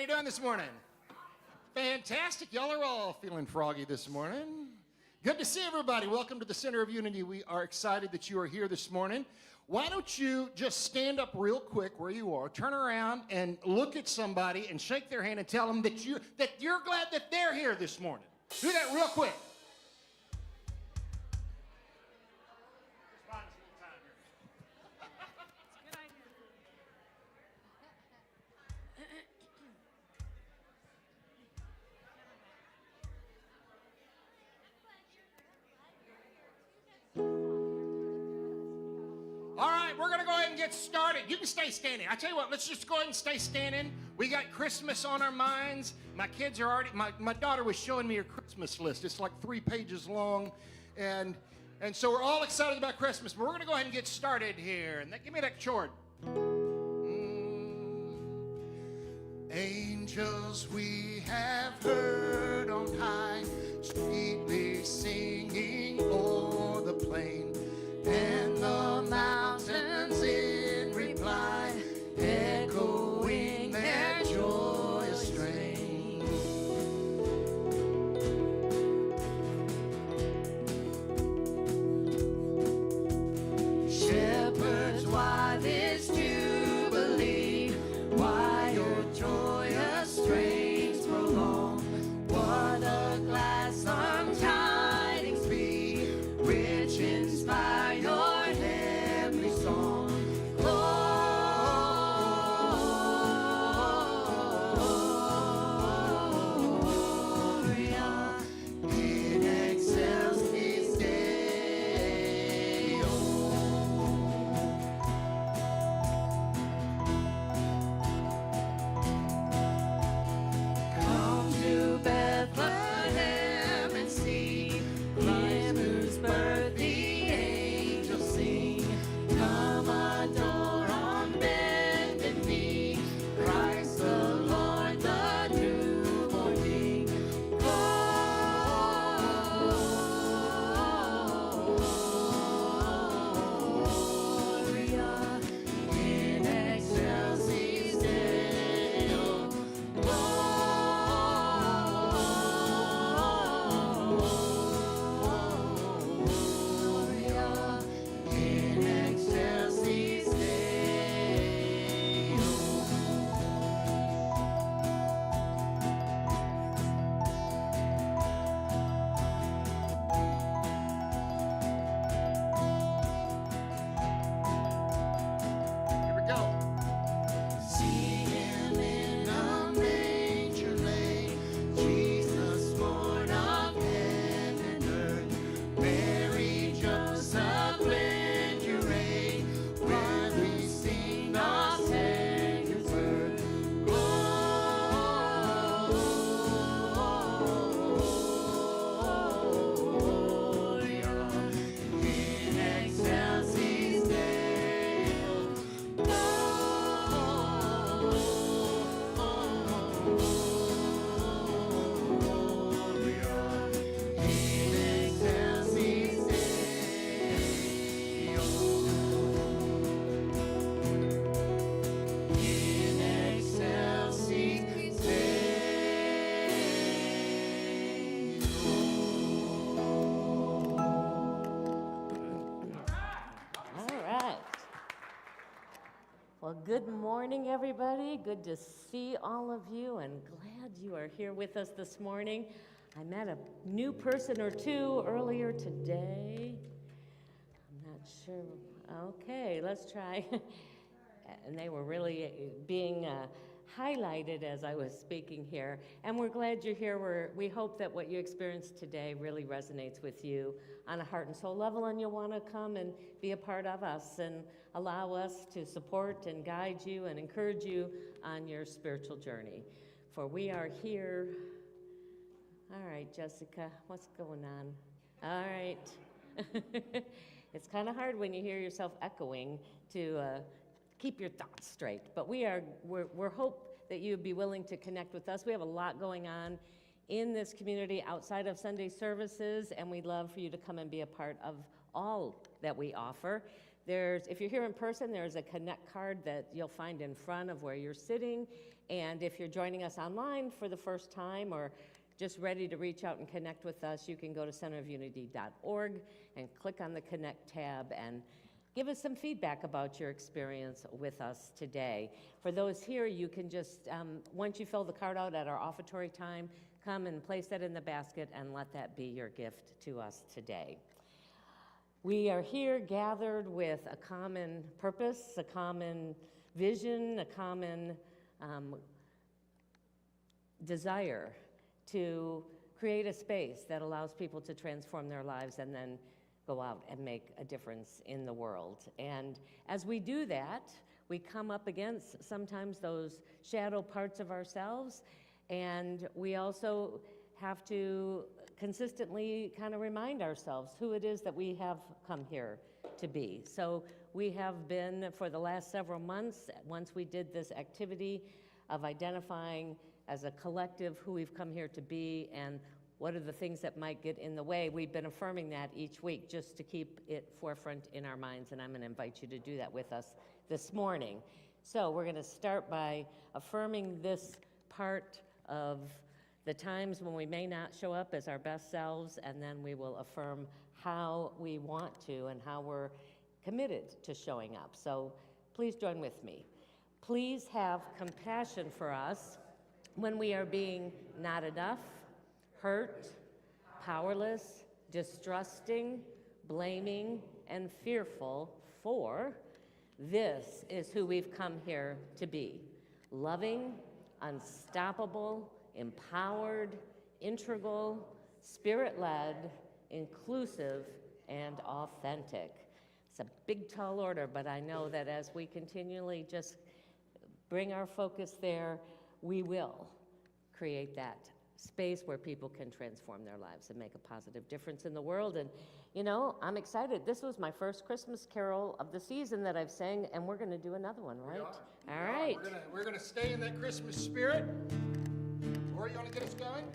everybody doing this morning? Fantastic. Y'all are all feeling froggy this morning. Good to see everybody. Welcome to the Center of Unity. We are excited that you are here this morning. Why don't you just stand up real quick where you are, turn around and look at somebody and shake their hand and tell them that you're glad that they're here this morning. Do that real quick. All right, we're going to go ahead and get started. You can stay standing. I tell you what, let's just go ahead and stay standing. We got Christmas on our minds. My kids are already, my daughter was showing me her Christmas list. It's like 3 pages long. And so we're all excited about Christmas. But we're going to go ahead and get started here. And give me that chord. Angels we have heard on high, sweetly singing o'er the plain, and the mountains in reply, echoing their joyous strain. Shepherds, why this jubilee? Why your joyous strains prolong? What a glad song tidings be, which inspire your heavenly song. Gloria in excelsis Deo. Come to Bethlehem and see Him whose birth the angels sing. Come adore on bended knee Christ the Lord, the newborn King. Gloria in excelsis Deo. Gloria in excelsis Deo. Here we go. See him in a manger lay, Jesus born of heaven and earth. Mary, Joseph, lend your aid, while we sing our Savior's birth. Gloria in excelsis Deo. Gloria in excelsis Deo. In excelsis All right. Well, good morning, everybody. Good to see all of you, and glad you are here with us this morning. I met a new person or two earlier today. I'm not sure. Okay, let's try. And they were really being highlighted as I was speaking here. And we're glad you're here. We hope that what you experienced today really resonates with you on a heart and soul level, and you'll want to come and be a part of us and allow us to support and guide you and encourage you on your spiritual journey. For we are here. All right, Jessica, what's going on? All right. It's kind of hard when you hear yourself echoing to keep your thoughts straight. But we're hope that you'd be willing to connect with us. We have a lot going on in this community outside of Sunday services, and we'd love for you to come and be a part of all that we offer. If you're here in person, there's a Connect card that you'll find in front of where you're sitting, And if you're joining us online for the first time or just ready to reach out and connect with us, you can go to centerofunity.org and click on the Connect tab and give us some feedback about your experience with us today. For those here, you can just, once you fill the card out at our offertory time, come and place that in the basket and let that be your gift to us today. We are here gathered with a common purpose, a common vision, a common desire to create a space that allows people to transform their lives and then go out and make a difference in the world. And as we do that, we come up against sometimes those shadow parts of ourselves, and we also have to consistently kind of remind ourselves who it is that we have come here to be. So we have been, for the last several months, once we did this activity of identifying as a collective who we've come here to be and what are the things that might get in the way, we've been affirming that each week just to keep it forefront in our minds, and I'm going to invite you to do that with us this morning. So we're going to start by affirming this part of the times when we may not show up as our best selves, and then we will affirm how we want to and how we're committed to showing up. So please join with me. Please have compassion for us when we are being not enough, hurt, powerless, distrusting, blaming, and fearful, for this is who we've come here to be: loving, unstoppable, empowered, integral, spirit-led, inclusive, and authentic. It's a big, tall order, but I know that as we continually just bring our focus there, we will create that space where people can transform their lives and make a positive difference in the world. And, you know, I'm excited. This was my first Christmas carol of the season that I've sang, and we're going to do another one, right? All right. We're gonna stay in that Christmas spirit. Lori, you want to get us going?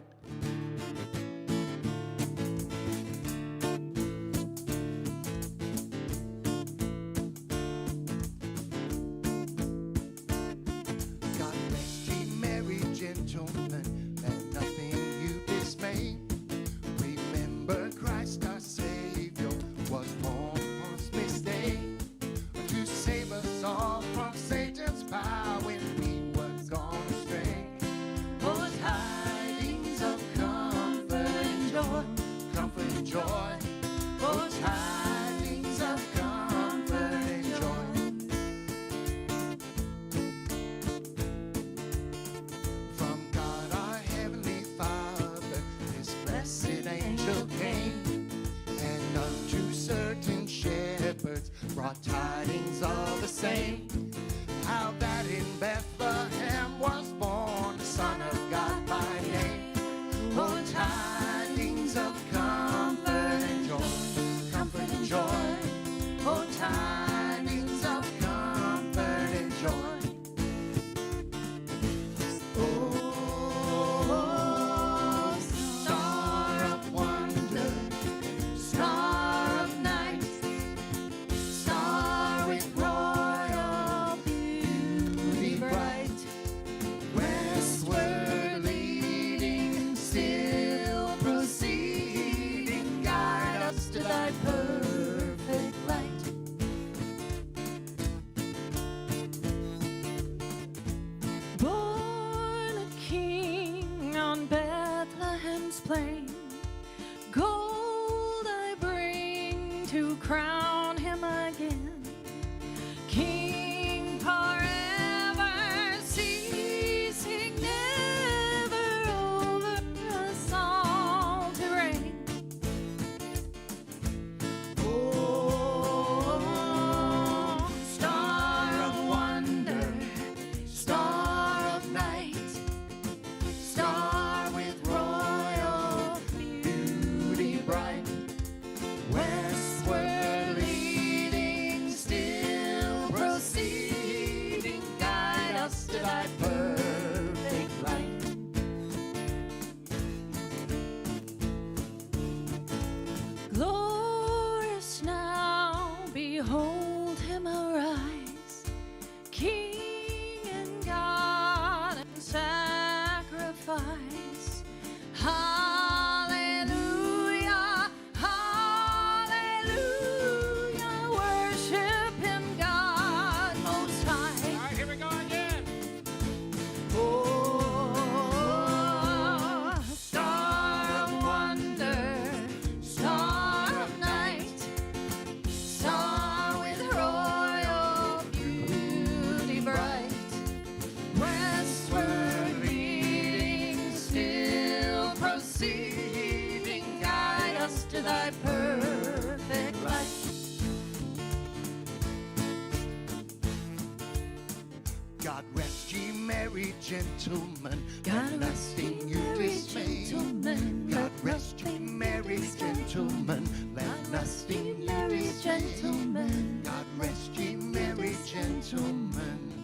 Brought tidings of the same, how that in Bethlehem was born the Son of God by name. Oh, tidings of comfort and joy, comfort and joy. Oh, tidings of comfort and joy. Oh, star of wonder, star of night, star with royal beauty bright, westward leading, still proceeding, guide us to thy perfect light. Born a king on Bethlehem's plain, gold I bring to crown him again. King forever, ceasing never over us all to reign. Oh, star of wonder, star of night, star with royal thy perfect light. God rest ye merry gentlemen, God let rest ye nothing you merry dismay. gentlemen, God let rest ye nothing merry gentlemen, let God rest ye nothing you merry dismay. gentlemen. God rest ye merry gentlemen.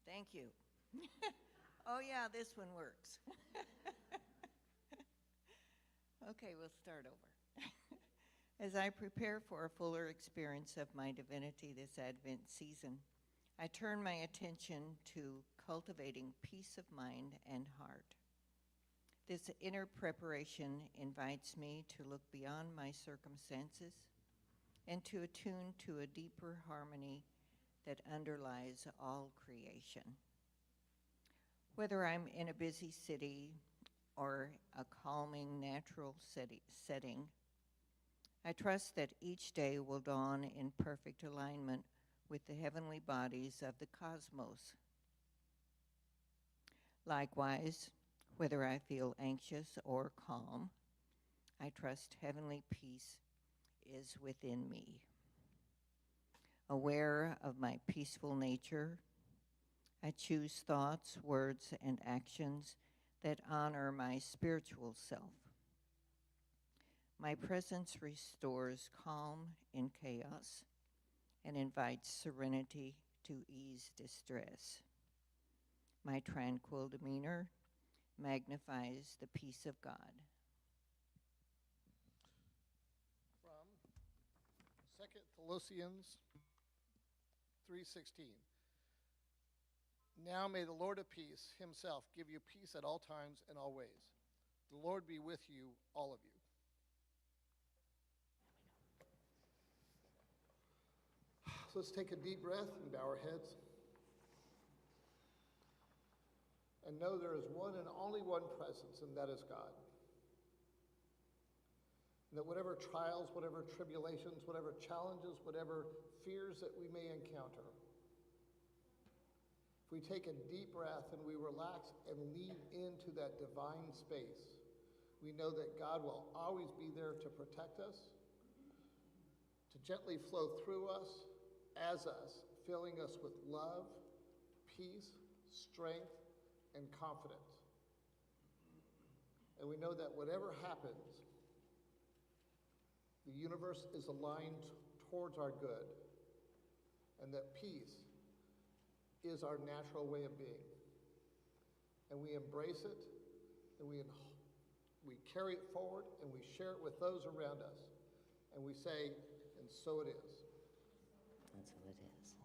Thank you. Oh, yeah, this one works. Okay, we'll start over. As I prepare for a fuller experience of my divinity this Advent season, I turn my attention to cultivating peace of mind and heart. This inner preparation invites me to look beyond my circumstances and to attune to a deeper harmony that underlies all creation. Whether I'm in a busy city or a calming natural setting, I trust that each day will dawn in perfect alignment with the heavenly bodies of the cosmos. Likewise, whether I feel anxious or calm, I trust heavenly peace is within me. Aware of my peaceful nature, I choose thoughts, words, and actions that honor my spiritual self. My presence restores calm in chaos and invites serenity to ease distress. My tranquil demeanor magnifies the peace of God. From 2 Thessalonians 3:16. Now may the Lord of peace himself give you peace at all times and all ways. The Lord be with you, all of you. So let's take a deep breath and bow our heads. And know there is one and only one presence, and that is God. And that whatever trials, whatever tribulations, whatever challenges, whatever fears that we may encounter, if we take a deep breath and we relax and lean into that divine space, we know that God will always be there to protect us, to gently flow through us, as us, filling us with love, peace, strength, and confidence. And we know that whatever happens, the universe is aligned towards our good, and that peace is our natural way of being. And we embrace it, and we carry it forward, and we share it with those around us. And we say, and so it is. That's what it is.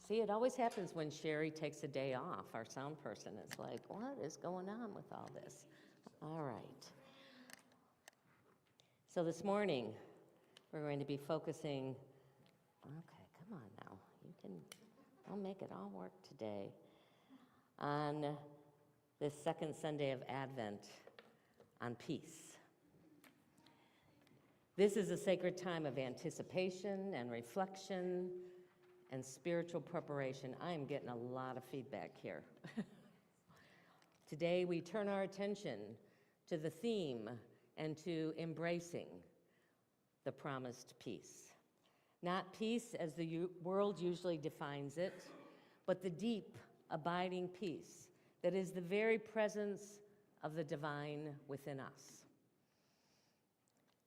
See, it always happens when Sherry takes a day off. Our sound person is like, what is going on with all this? All right. So this morning, we're going to be focusing, okay, come on now. I'll make it all work today, on this second Sunday of Advent, on peace. This is a sacred time of anticipation and reflection and spiritual preparation. I am getting a lot of feedback here. Today, we turn our attention to the theme and to embracing the promised peace. Not peace as the world usually defines it, but the deep, abiding peace that is the very presence of the divine within us.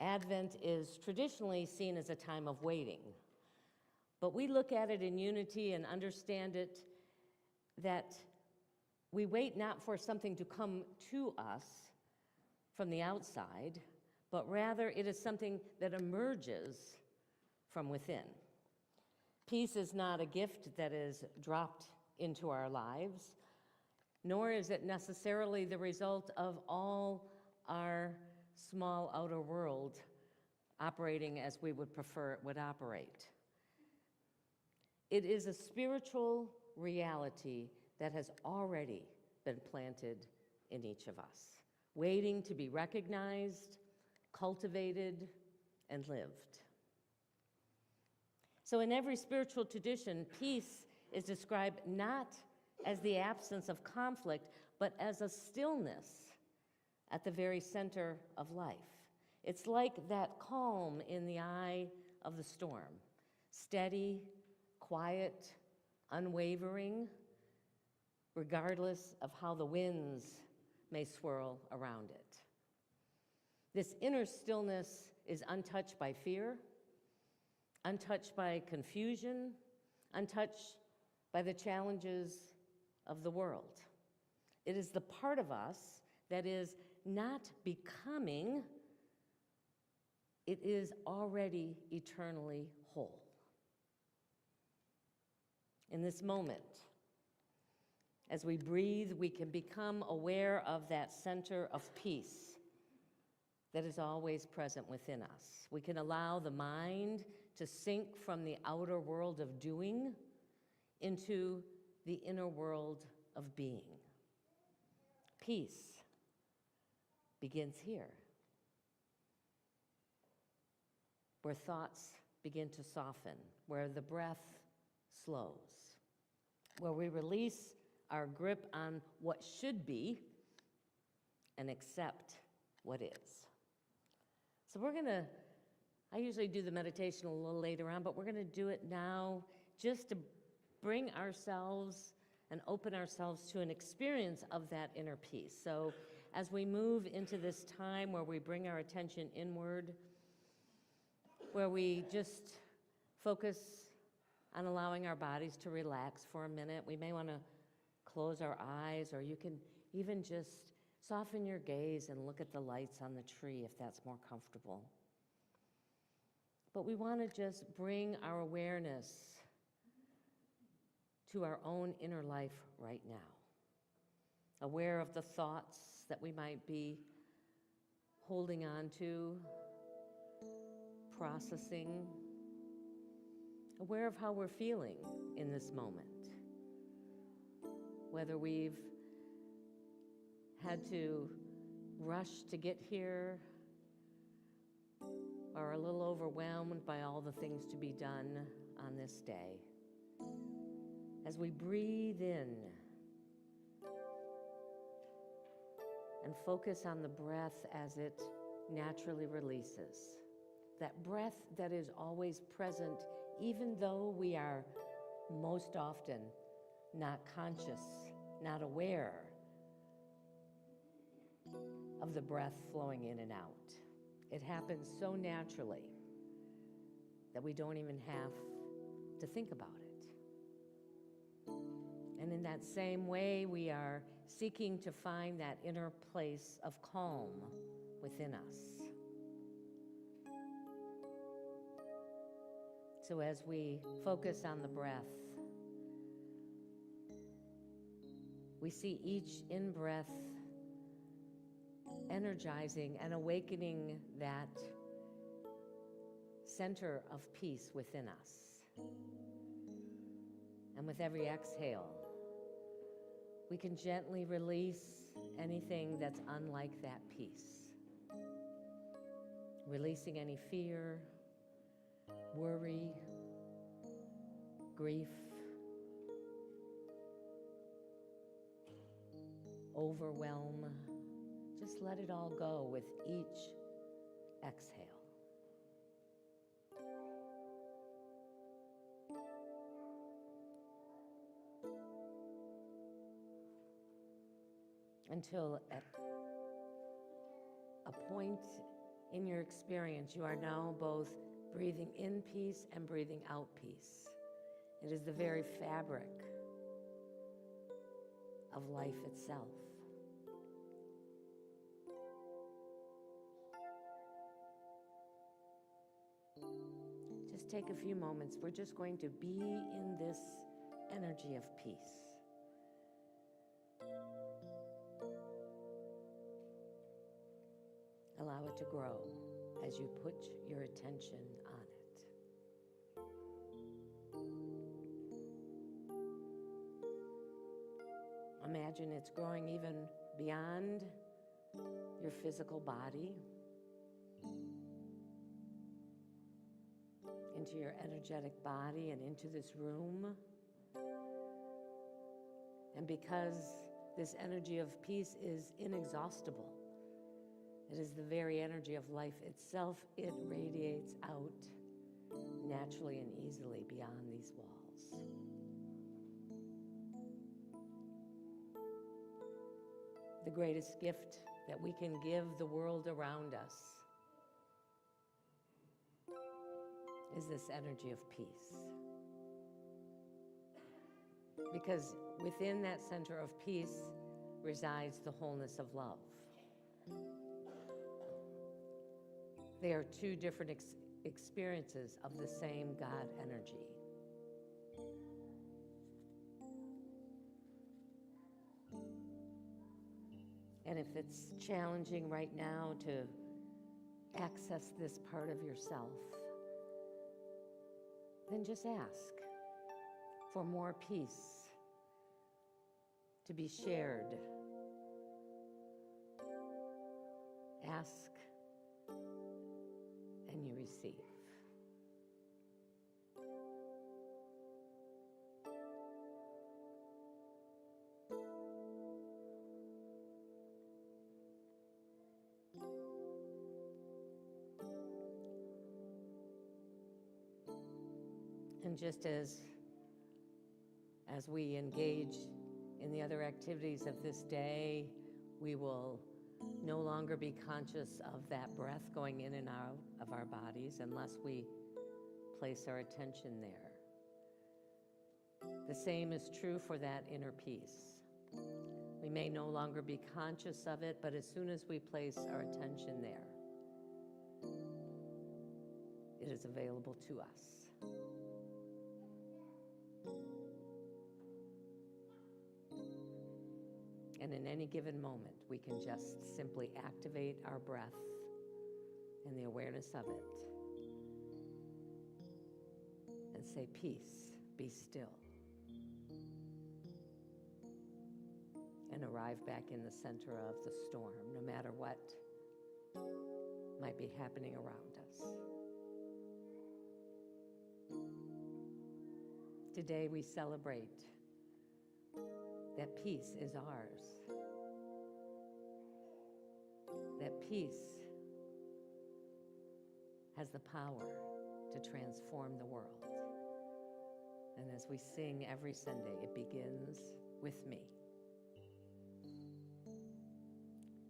Advent is traditionally seen as a time of waiting, but we look at it in unity and understand it that we wait not for something to come to us from the outside, but rather it is something that emerges from within. Peace is not a gift that is dropped into our lives, nor is it necessarily the result of all our small outer world operating as we would prefer it would operate. It is a spiritual reality that has already been planted in each of us, waiting to be recognized, cultivated, and lived. So in every spiritual tradition, peace is described not as the absence of conflict, but as a stillness at the very center of life. It's like that calm in the eye of the storm, steady, quiet, unwavering, regardless of how the winds may swirl around it. This inner stillness is untouched by fear, untouched by confusion, untouched by the challenges of the world. It is the part of us that is not becoming, it is already eternally whole. In this moment, as we breathe, we can become aware of that center of peace that is always present within us. We can allow the mind to sink from the outer world of doing into the inner world of being. Peace begins here, where thoughts begin to soften, where the breath slows, where we release our grip on what should be and accept what is. So I usually do the meditation a little later on, but we're going to do it now just to bring ourselves and open ourselves to an experience of that inner peace. So as we move into this time where we bring our attention inward, where we just focus on allowing our bodies to relax for a minute, we may want to close our eyes, or you can even just soften your gaze and look at the lights on the tree if that's more comfortable. But we want to just bring our awareness to our own inner life right now. Aware of the thoughts that we might be holding on to, processing. Aware of how we're feeling in this moment. Whether we've had to rush to get here, or are a little overwhelmed by all the things to be done on this day. As we breathe in and focus on the breath as it naturally releases, that breath that is always present, even though we are most often not conscious, not aware of the breath flowing in and out. It happens so naturally that we don't even have to think about it. And in that same way, we are seeking to find that inner place of calm within us. So as we focus on the breath, We see each in-breath energizing and awakening that center of peace within us. And with every exhale, we can gently release anything that's unlike that peace. Releasing any fear, worry, grief, overwhelm. Just let it all go with each exhale. Until at a point in your experience, you are now both breathing in peace and breathing out peace. It is the very fabric of life itself. Just take a few moments. We're just going to be in this energy of peace. Allow it to grow as you put your attention on it. Imagine it's growing even beyond your physical body, into your energetic body and into this room. And because this energy of peace is inexhaustible, it is the very energy of life itself, it radiates out naturally and easily beyond these walls. The greatest gift that we can give the world around us is this energy of peace. Because within that center of peace resides the wholeness of love. They are two different experiences of the same God energy. And if it's challenging right now to access this part of yourself, then just ask for more peace to be shared. Ask and you receive. And just as we engage in the other activities of this day, we will no longer be conscious of that breath going in and out of our bodies unless we place our attention there. The same is true for that inner peace. We may no longer be conscious of it, but as soon as we place our attention there, it is available to us. And in any given moment, we can just simply activate our breath and the awareness of it and say, peace, be still. And arrive back in the center of the storm, no matter what might be happening around us. Today we celebrate that peace is ours. That peace has the power to transform the world. And as we sing every Sunday, it begins with me.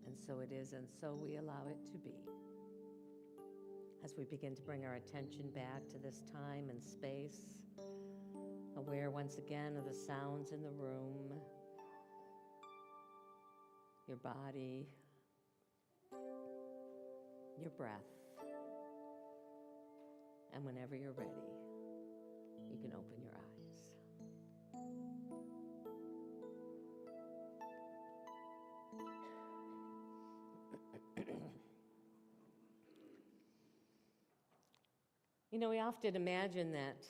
And so it is, and so we allow it to be. As we begin to bring our attention back to this time and space, aware once again of the sounds in the room, your body, your breath. And whenever you're ready, you can open your eyes. You know, we often imagine that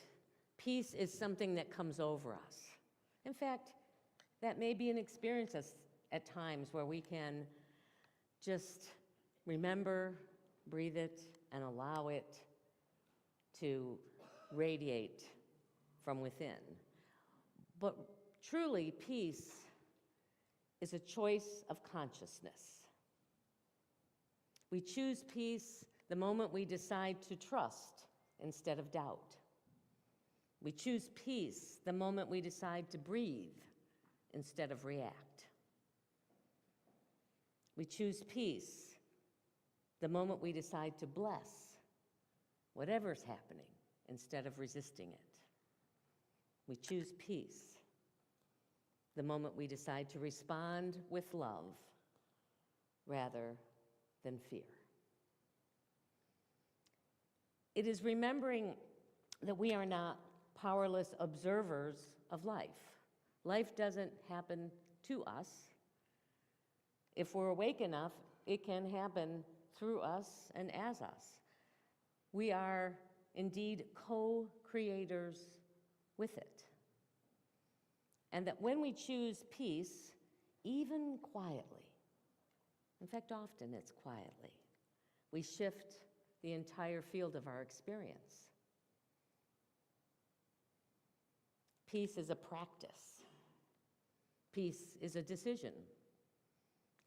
peace is something that comes over us. In fact, that may be an experience at times where we can just remember, breathe it, and allow it to radiate from within. But truly, peace is a choice of consciousness. We choose peace the moment we decide to trust instead of doubt. We choose peace the moment we decide to breathe instead of react. We choose peace the moment we decide to bless whatever's happening instead of resisting it. We choose peace the moment we decide to respond with love rather than fear. It is remembering that we are not powerless observers of life. Life doesn't happen to us. If we're awake enough, it can happen through us and as us. We are indeed co-creators with it. And that when we choose peace, even quietly, in fact, often it's quietly, we shift the entire field of our experience. Peace is a practice. Peace is a decision.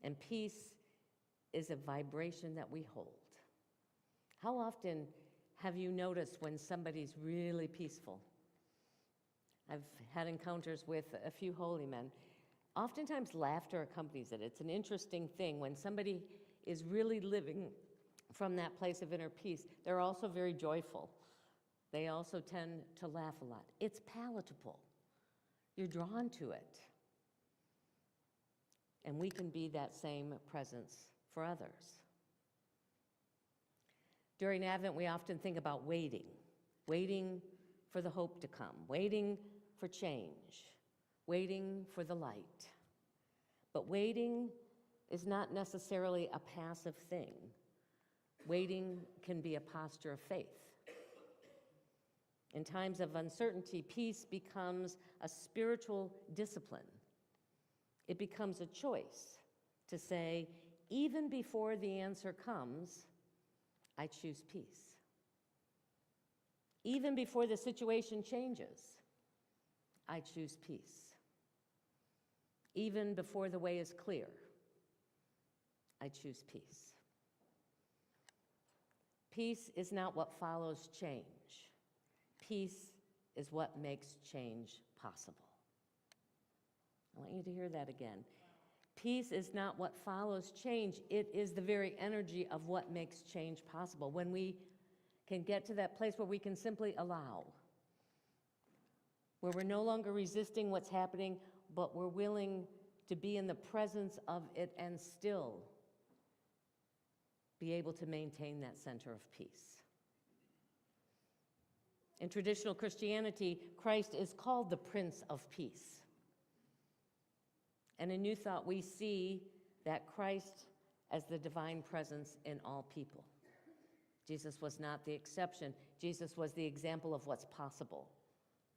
And peace is a vibration that we hold. How often have you noticed when somebody's really peaceful? I've had encounters with a few holy men. Oftentimes laughter accompanies it. It's an interesting thing. When somebody is really living from that place of inner peace, they're also very joyful. They also tend to laugh a lot. It's palatable. You're drawn to it. And we can be that same presence for others. During Advent, we often think about waiting for the hope to come, waiting for change, waiting for the light. But waiting is not necessarily a passive thing. Waiting can be a posture of faith. In times of uncertainty, peace becomes a spiritual discipline. It becomes a choice to say, even before the answer comes, I choose peace. Even before the situation changes, I choose peace. Even before the way is clear, I choose peace. Peace is not what follows change. Peace is what makes change possible. I want you to hear that again. Peace is not what follows change. It is the very energy of what makes change possible. When we can get to that place where we can simply allow, where we're no longer resisting what's happening, but we're willing to be in the presence of it and still be able to maintain that center of peace. In traditional Christianity, Christ is called the Prince of Peace. And in New Thought, we see that Christ as the divine presence in all people. Jesus was not the exception. Jesus was the example of what's possible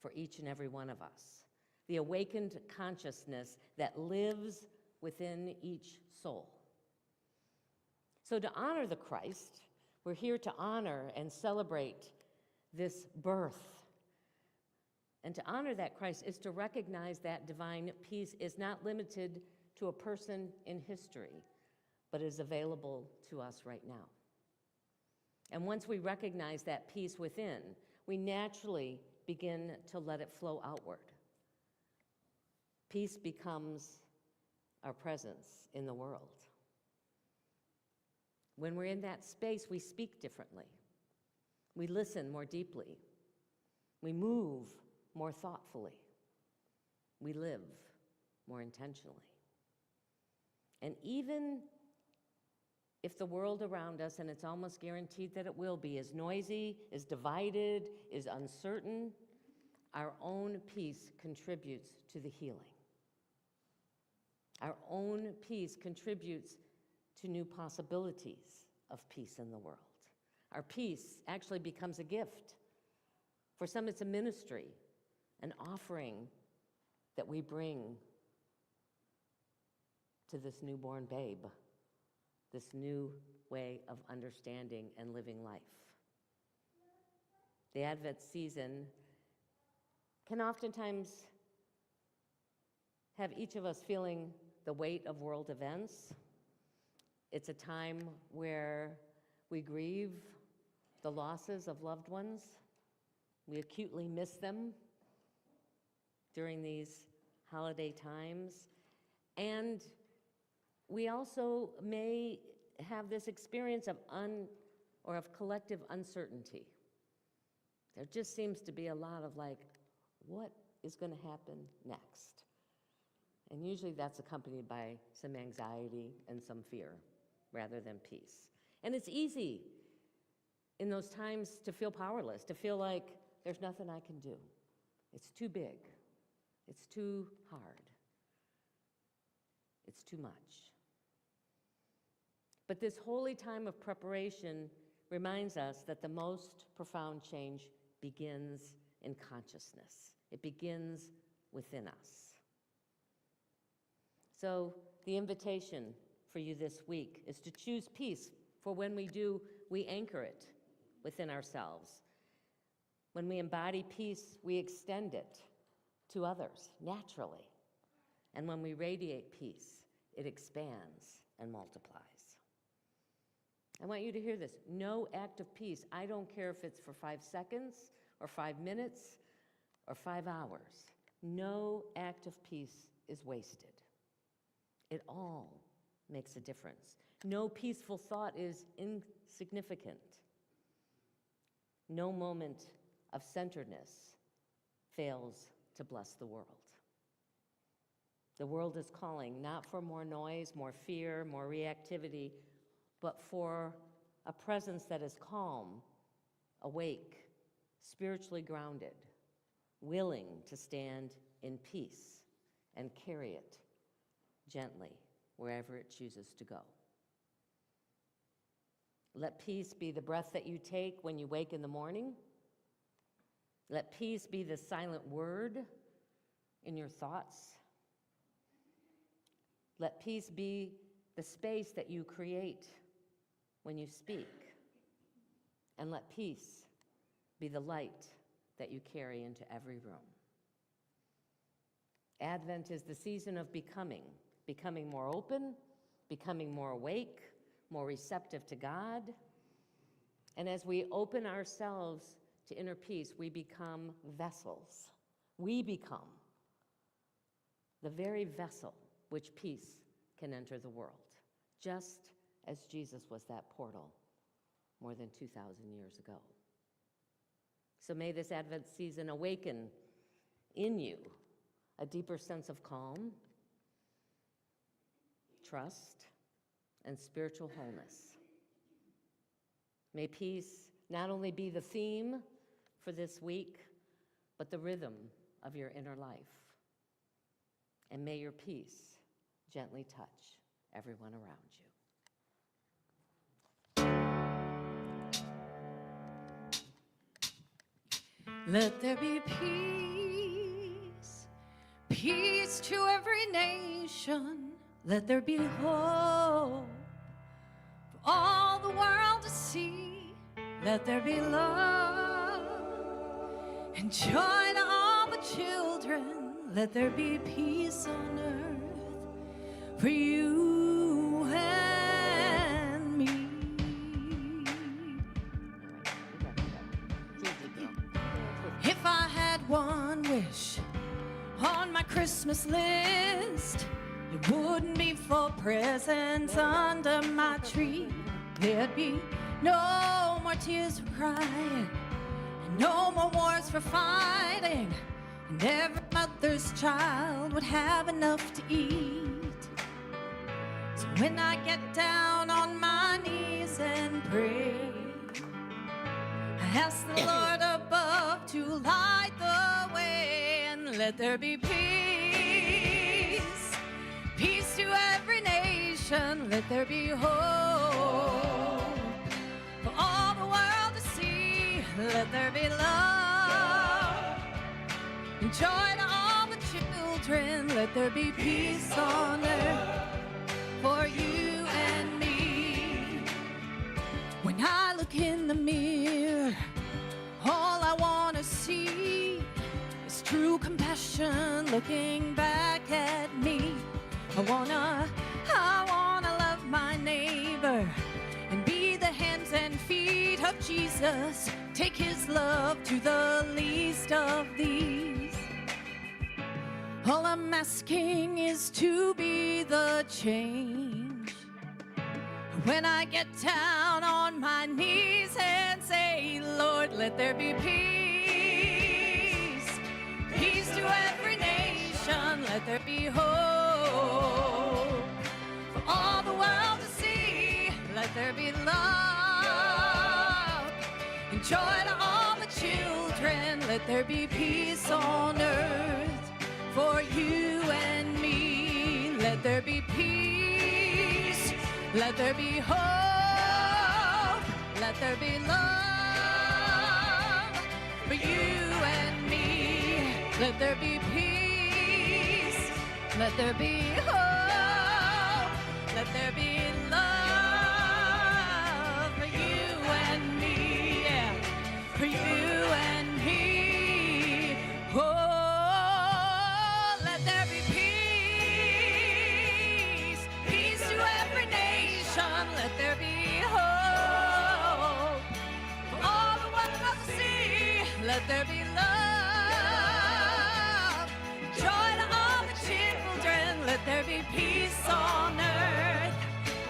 for each and every one of us. The awakened consciousness that lives within each soul. So to honor the Christ, we're here to honor and celebrate this birth. And to honor that Christ is to recognize that divine peace is not limited to a person in history, but is available to us right now. And once we recognize that peace within, we naturally begin to let it flow outward. Peace becomes our presence in the world. When we're in that space, we speak differently. We listen more deeply. We move more thoughtfully. We live more intentionally. And even if the world around us, and it's almost guaranteed that it will be, is noisy, is divided, is uncertain, our own peace contributes to the healing. Our own peace contributes to new possibilities of peace in the world. Our peace actually becomes a gift. For some, it's a ministry, an offering that we bring to this newborn babe, this new way of understanding and living life. The Advent season can oftentimes have each of us feeling the weight of world events. It's a time where we grieve the losses of loved ones. We acutely miss them during these holiday times. And we also may have this experience of collective uncertainty. There just seems to be a lot of like, what is going to happen next? And usually that's accompanied by some anxiety and some fear rather than peace. And it's easy in those times to feel powerless, to feel like there's nothing I can do. It's too big. It's too hard. It's too much. But this holy time of preparation reminds us that the most profound change begins in consciousness. It begins within us. So the invitation for you this week is to choose peace, for when we do, we anchor it within ourselves. When we embody peace, we extend it to others naturally. And when we radiate peace, it expands and multiplies. I want you to hear this. No act of peace, I don't care if it's for 5 seconds or 5 minutes or 5 hours. No act of peace is wasted. It all makes a difference. No peaceful thought is insignificant. No moment of centeredness fails to bless the world. The world is calling not for more noise, more fear, more reactivity, but for a presence that is calm, awake, spiritually grounded, willing to stand in peace and carry it gently wherever it chooses to go. Let peace be the breath that you take when you wake in the morning. Let peace be the silent word in your thoughts. Let peace be the space that you create when you speak. And let peace be the light that you carry into every room. Advent is the season of becoming more open, becoming more awake, more receptive to God. And as we open ourselves to inner peace, we become vessels. We become the very vessel which peace can enter the world, just as Jesus was that portal more than 2,000 years ago. So may this Advent season awaken in you a deeper sense of calm, trust, and spiritual wholeness. May peace not only be the theme for this week, but the rhythm of your inner life. And may your peace gently touch everyone around you. Let there be peace, peace to every nation. Let there be hope for all the world to see. Let there be love and joy to all the children. Let there be peace on earth for you and me. If I had one wish on my Christmas list, it wouldn't be for presents under my tree. There'd be no more tears for crying, and no more wars for fighting, and every mother's child would have enough to eat. So when I get down on my knees and pray, I ask the Lord above to light the way, and let there be peace, peace to every nation. Let there be hope for all the world to see. Let there be love and joy to all the children. Let there be peace on earth for you and me. When I look in the mirror, all I want to see is true compassion looking back at me. I wanna love my neighbor and be the hands and feet of Jesus. Take his love to the least of these. All I'm asking is to be the change. When I get down on my knees and say, Lord, let there be peace. Peace to every nation. Let there be hope for all the world to see. Let there be love and joy to all the children. Let there be peace on earth for you and me. Let there be peace. Let there be hope. Let there be love for you and me. Let there be peace. Let there be hope. Let there be love for you and me. Yeah. For you and me. Oh. Let there be hope for all the world to see. Let there be love, joy to all the children. Let there be peace on earth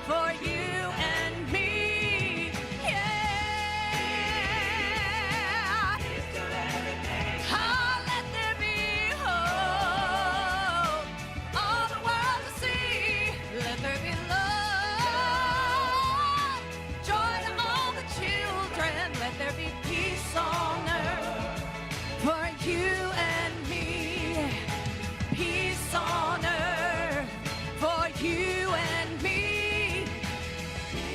for you and me. Yeah. Oh, let there be hope, all the world to see. Let there be love. Let there be peace on earth for you and me. Peace on earth for you and me.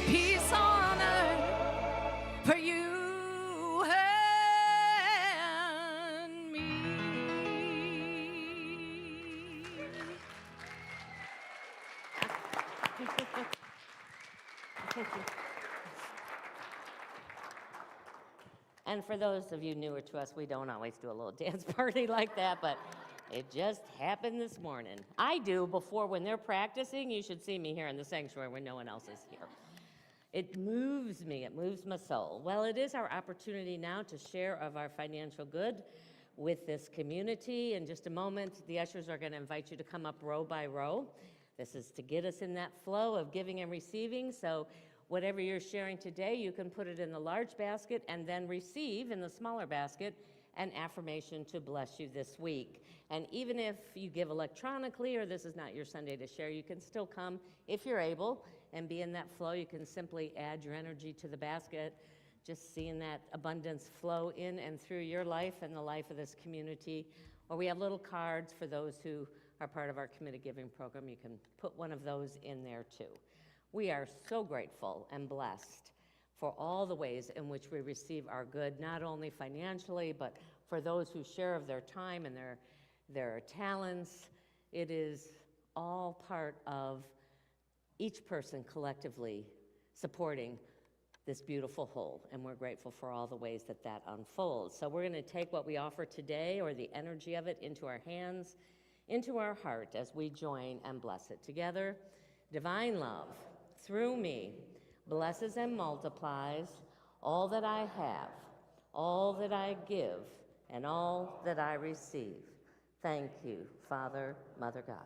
Peace on earth for you and me. And for those of you newer to us, we don't always do a little dance party like that, but it just happened this morning. I do before when they're practicing. You should see me here in the sanctuary when no one else is here. It moves me, it moves my soul. Well, it is our opportunity now to share of our financial good with this community. In just a moment, the ushers are going to invite you to come up row by row. This is to get us in that flow of giving and receiving. So whatever you're sharing today, you can put it in the large basket and then receive in the smaller basket an affirmation to bless you this week. And even if you give electronically or this is not your Sunday to share, you can still come if you're able and be in that flow. You can simply add your energy to the basket, just seeing that abundance flow in and through your life and the life of this community. Or we have little cards for those who are part of our committed giving program. You can put one of those in there too. We are so grateful and blessed for all the ways in which we receive our good, not only financially, but for those who share of their time and their talents. It is all part of each person collectively supporting this beautiful whole, and we're grateful for all the ways that that unfolds. So we're going to take what we offer today, or the energy of it, into our hands, into our heart as we join and bless it together. Divine love, through me, blesses and multiplies all that I have, all that I give, and all that I receive. Thank you, Father, Mother God.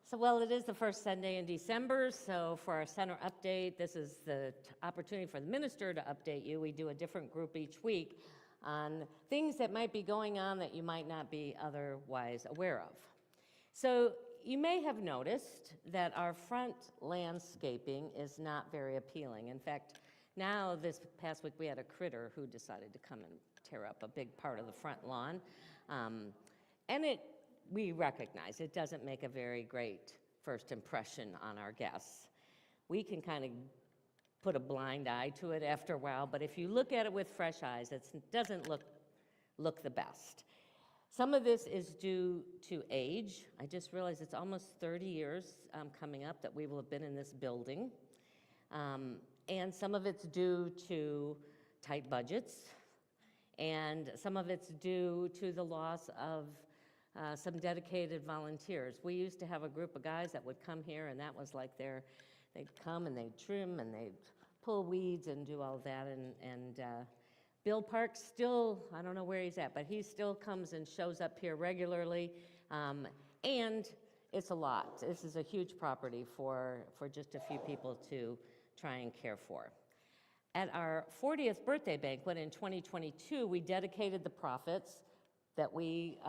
So, well, it is the first Sunday in December, so for our center update, this is the opportunity for the minister to update you. We do a different group each week on things that might be going on that you might not be otherwise aware of. So, you may have noticed that our front landscaping is not very appealing. In fact, now this past week we had a critter who decided to come and tear up a big part of the front lawn. And we recognize it doesn't make a very great first impression on our guests. We can kind of put a blind eye to it after a while, but if you look at it with fresh eyes, it doesn't look the best. Some of this is due to age. I just realized it's almost 30 years coming up that we will have been in this building. And some of it's due to tight budgets, and some of it's due to the loss of some dedicated volunteers. We used to have a group of guys that would come here, and that was like they'd come and they'd trim and they'd pull weeds and do all that. And Bill Parks still, I don't know where he's at, but he still comes and shows up here regularly. And it's a lot. This is a huge property for just a few people to try and care for. At our 40th birthday banquet in 2022, we dedicated the profits that we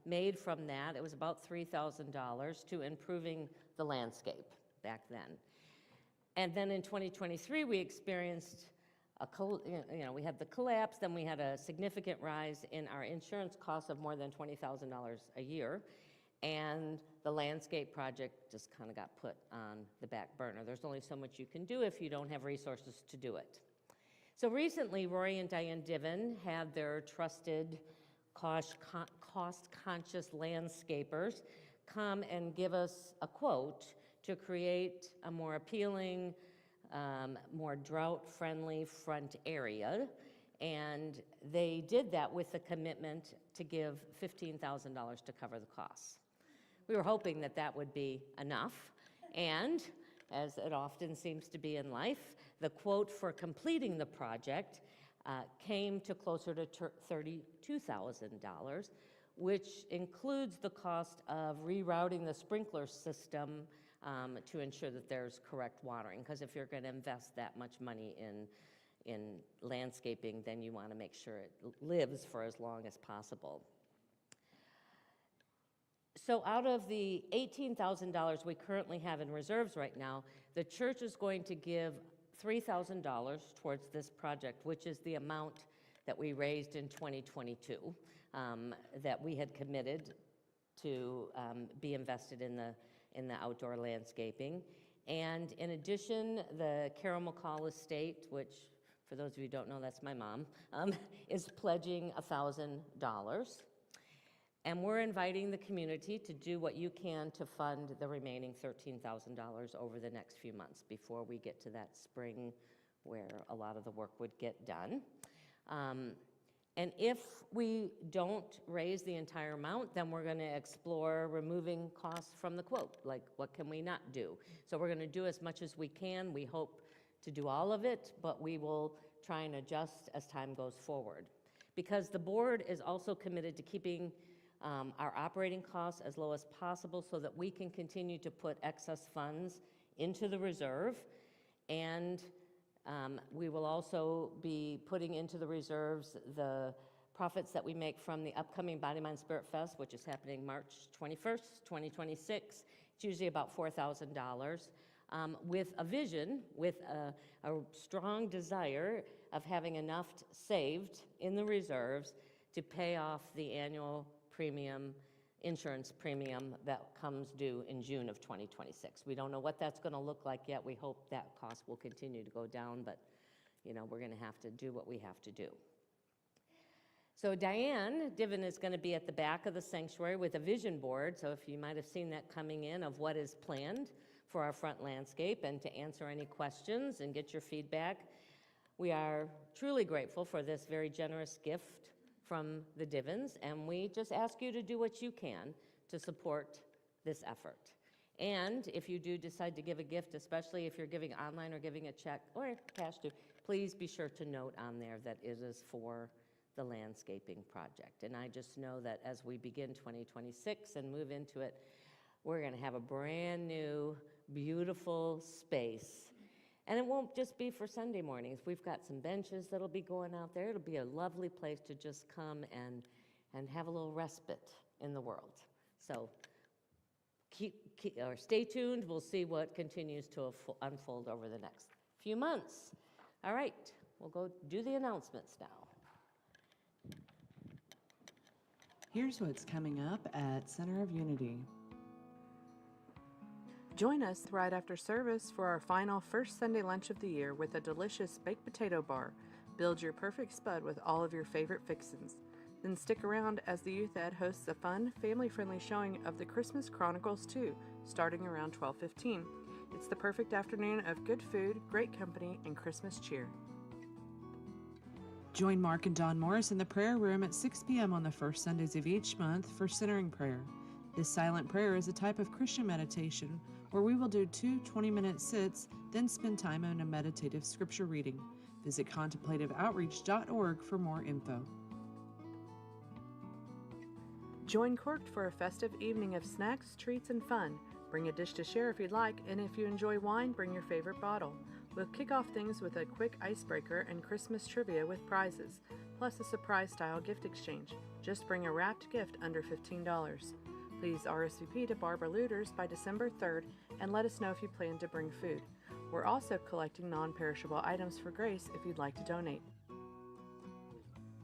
made from that. It was about $3,000 to improving the landscape back then. And then in 2023, we experienced we had the collapse, then we had a significant rise in our insurance costs of more than $20,000 a year, and the landscape project just kind of got put on the back burner. There's only so much you can do if you don't have resources to do it. So recently, Roy and Diane Diven had their trusted, cost-conscious landscapers come and give us a quote to create a more appealing, more drought-friendly front area, and they did that with the commitment to give $15,000 to cover the costs. We were hoping that that would be enough, and as it often seems to be in life, the quote for completing the project came to closer to $32,000, which includes the cost of rerouting the sprinkler system to ensure that there's correct watering. Because if you're going to invest that much money in landscaping, then you want to make sure it lives for as long as possible. So out of the $18,000 we currently have in reserves right now, the church is going to give $3,000 towards this project, which is the amount that we raised in 2022 that we had committed to be invested in the outdoor landscaping. And in addition, the Carol McCall estate, which for those of you who don't know, that's my mom, is pledging $1,000. And we're inviting the community to do what you can to fund the remaining $13,000 over the next few months before we get to that spring where a lot of the work would get done. And if we don't raise the entire amount, then we're going to explore removing costs from the quote. Like, what can we not do? So we're going to do as much as we can. We hope to do all of it, but we will try and adjust as time goes forward. Because the board is also committed to keeping our operating costs as low as possible so that we can continue to put excess funds into the reserve. And we will also be putting into the reserves the profits that we make from the upcoming Body, Mind, Spirit Fest, which is happening March 21st, 2026. It's usually about $4,000, with a vision, with a strong desire of having enough saved in the reserves to pay off the annual insurance premium that comes due in June of 2026. We don't know what that's going to look like yet. We hope that cost will continue to go down, but we're going to have to do what we have to do. So Diane Diven is going to be at the back of the sanctuary with a vision board, so if you might have seen that coming in of what is planned for our front landscape and to answer any questions and get your feedback. We are truly grateful for this very generous gift from the Divens, and we just ask you to do what you can to support this effort. And if you do decide to give a gift, especially if you're giving online or giving a check or cash due, please be sure to note on there that it is for the landscaping project. And I just know that as we begin 2026 and move into it, We're going to have a brand new, beautiful space. And it won't just be for Sunday mornings. We've got some benches that'll be going out there. It'll be a lovely place to just come and have a little respite in the world. So stay tuned. We'll see what continues to unfold over the next few months. All right, we'll go do the announcements now. Here's what's coming up at Center of Unity. Join us right after service for our final first Sunday lunch of the year with a delicious baked potato bar. Build your perfect spud with all of your favorite fixins. Then stick around as the Youth Ed hosts a fun, family-friendly showing of the Christmas Chronicles 2, starting around 12:15. It's the perfect afternoon of good food, great company, and Christmas cheer. Join Mark and Don Morris in the prayer room at 6 p.m. on the first Sundays of each month for centering prayer. This silent prayer is a type of Christian meditation where we will do 2 20-minute sits, then spend time in a meditative scripture reading. Visit contemplativeoutreach.org for more info. Join Corked for a festive evening of snacks, treats, and fun. Bring a dish to share if you'd like, and if you enjoy wine, bring your favorite bottle. We'll kick off things with a quick icebreaker and Christmas trivia with prizes, plus a surprise-style gift exchange. Just bring a wrapped gift under $15. Please RSVP to Barbara Luters by December 3rd and let us know if you plan to bring food. We're also collecting non-perishable items for Grace if you'd like to donate.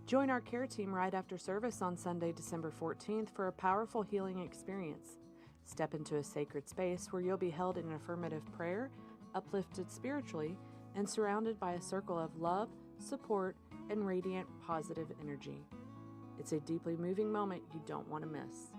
Join our care team right after service on Sunday, December 14th for a powerful healing experience. Step into a sacred space where you'll be held in affirmative prayer, uplifted spiritually, and surrounded by a circle of love, support, and radiant positive energy. It's a deeply moving moment you don't want to miss.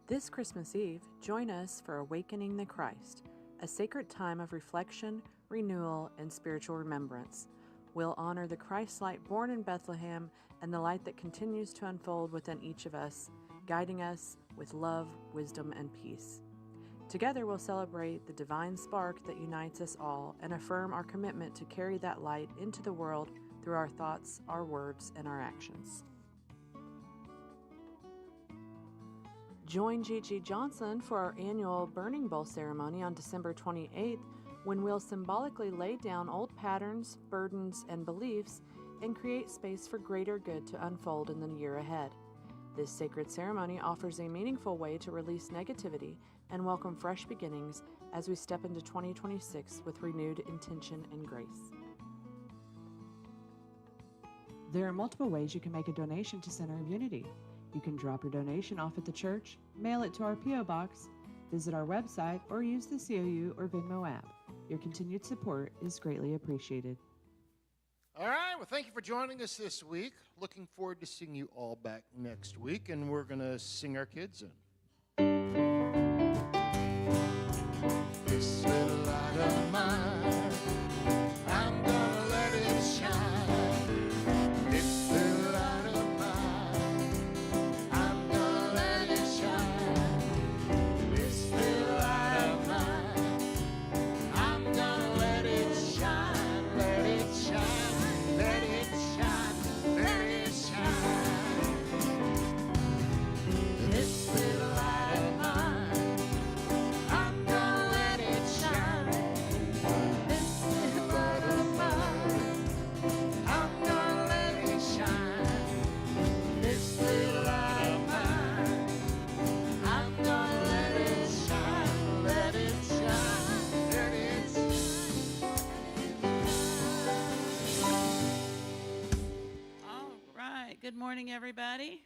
This Christmas Eve, join us for Awakening the Christ, a sacred time of reflection, renewal, and spiritual remembrance. We'll honor the Christ light born in Bethlehem and the light that continues to unfold within each of us, guiding us with love, wisdom, and peace. Together we'll celebrate the divine spark that unites us all and affirm our commitment to carry that light into the world through our thoughts, our words, and our actions. Join Gigi Johnson for our annual Burning Bowl ceremony on December 28th, when we'll symbolically lay down old patterns, burdens, and beliefs and create space for greater good to unfold in the year ahead. This sacred ceremony offers a meaningful way to release negativity and welcome fresh beginnings as we step into 2026 with renewed intention and grace. There are multiple ways you can make a donation to Center of Unity. You can drop your donation off at the church, mail it to our P.O. Box, visit our website, or use the COU or Venmo app. Your continued support is greatly appreciated. All right, well, thank you for joining us this week. Looking forward to seeing you all back next week, and we're going to sing our kids in. This little light of mine, I'm gonna let it shine. This little light of mine, I'm gonna let it shine. This little light of mine, I'm gonna let it shine, let it shine, let it shine, let it shine. This little light of mine, I'm gonna let it shine. This little light of mine, I'm gonna let it shine. This little light of mine, I'm gonna let it shine, let it shine, let it All right. Good morning, everybody.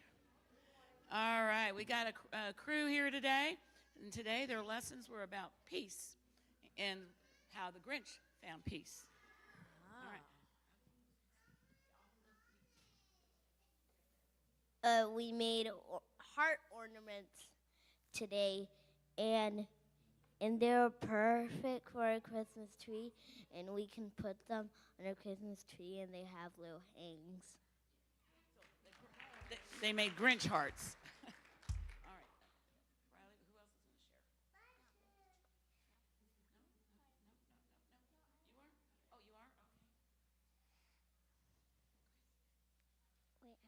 All right. We got a crew here today. And today their lessons were about peace and how the Grinch found peace. All right. We made heart ornaments today, and they're perfect for a Christmas tree, and we can put them on a Christmas tree, and they have little hangs. They made Grinch hearts. All right. Riley, who else is going to share? No? You are? Oh, you are? Okay. Wait,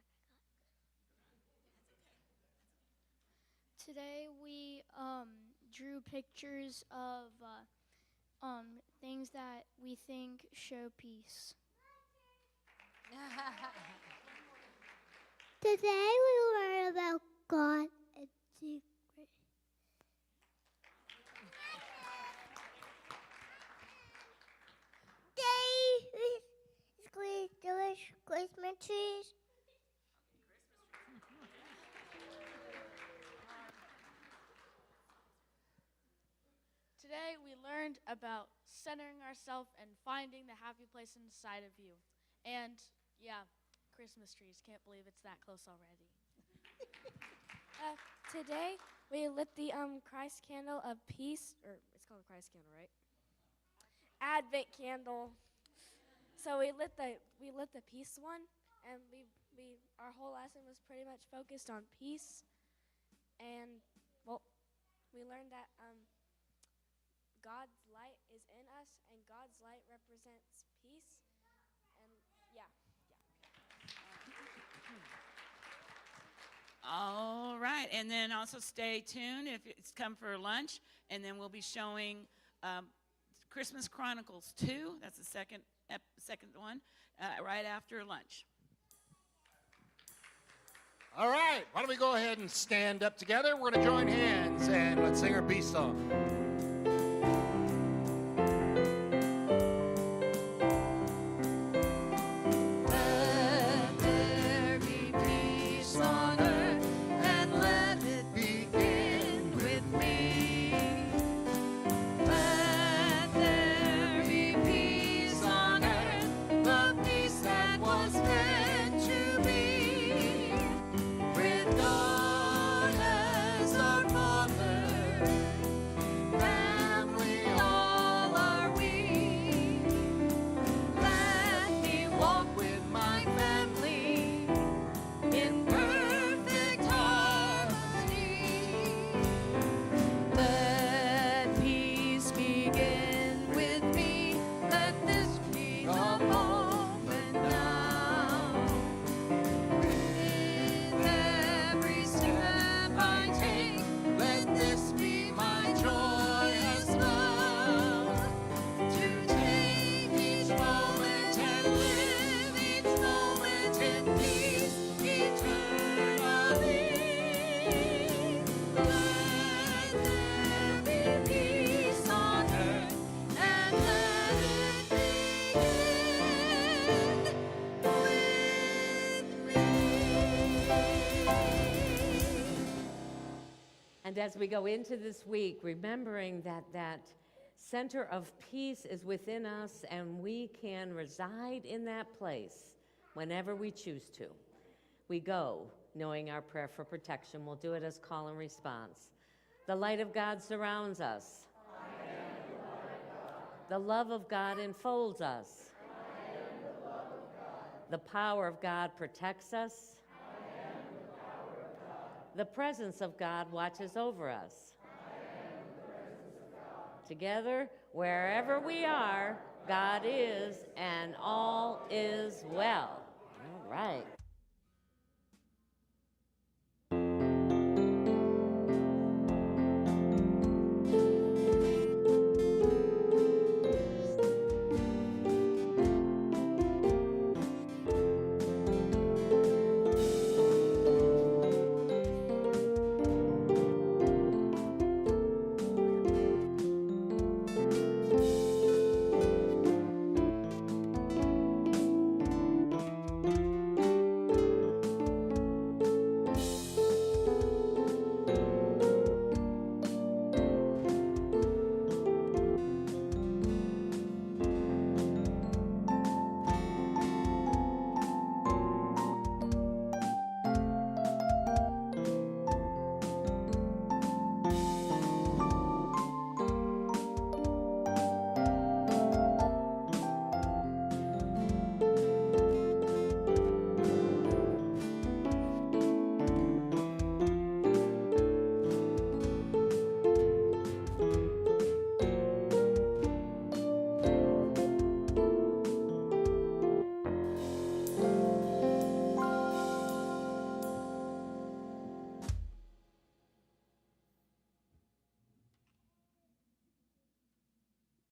I forgot. Today we drew pictures of things that we think show peace. Today we learn about God and secret. Today is going to do Christmas trees. Today we learned about centering ourselves and finding the happy place inside of you. And yeah, Christmas trees. Can't believe it's that close already. Today we lit the Christ candle of peace, or it's called a Christ candle, right? Advent candle. So we lit the peace one, and we our whole lesson was pretty much focused on peace. And well, we learned that God's light is in us, and God's light represents peace. And yeah. All right, and then also stay tuned if it's come for lunch, and then we'll be showing Christmas Chronicles 2. That's the second one, right after lunch. All right, why don't we go ahead and stand up together? We're going to join hands and let's sing our peace song. And as we go into this week, remembering that center of peace is within us and we can reside in that place whenever we choose to. We go knowing our prayer for protection. We'll do it as call and response. The light of God surrounds us. The love of God enfolds us. The power of God protects us. The presence of God watches over us. Together, wherever we are, God is, and all is well. All right.